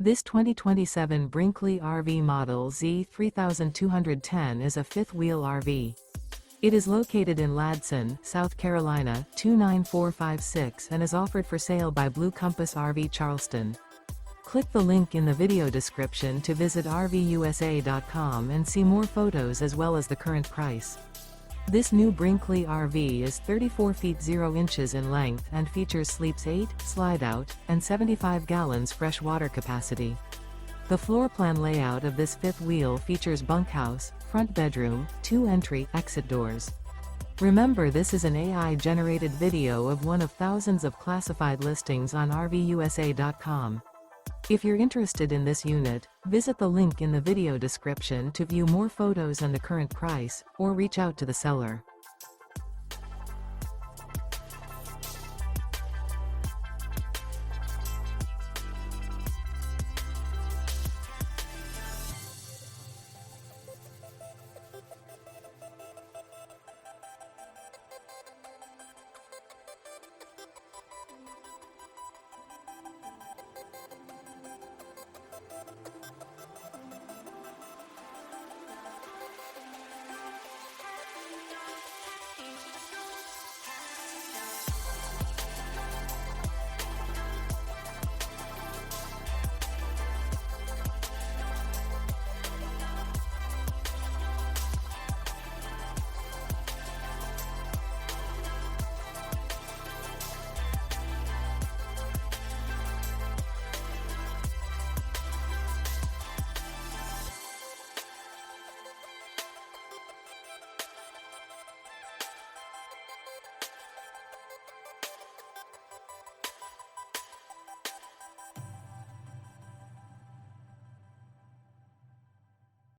This 2027 Brinkley RV Model Z 3210 is a fifth-wheel RV. It is located in Ladson, South Carolina, 29456 and is offered for sale by Blue Compass RV Charleston. Click the link in the video description to visit RVUSA.com and see more photos as well as the current price. This new Brinkley RV is 34 feet 0 inches in length and features sleeps 8, slide-out, and 75 gallons fresh water capacity. The floor plan layout of this fifth wheel features bunkhouse, front bedroom, 2 entry/exit doors. Remember, this is an AI-generated video of one of thousands of classified listings on RVUSA.com. If you're interested in this unit, visit the link in the video description to view more photos and the current price, or reach out to the seller.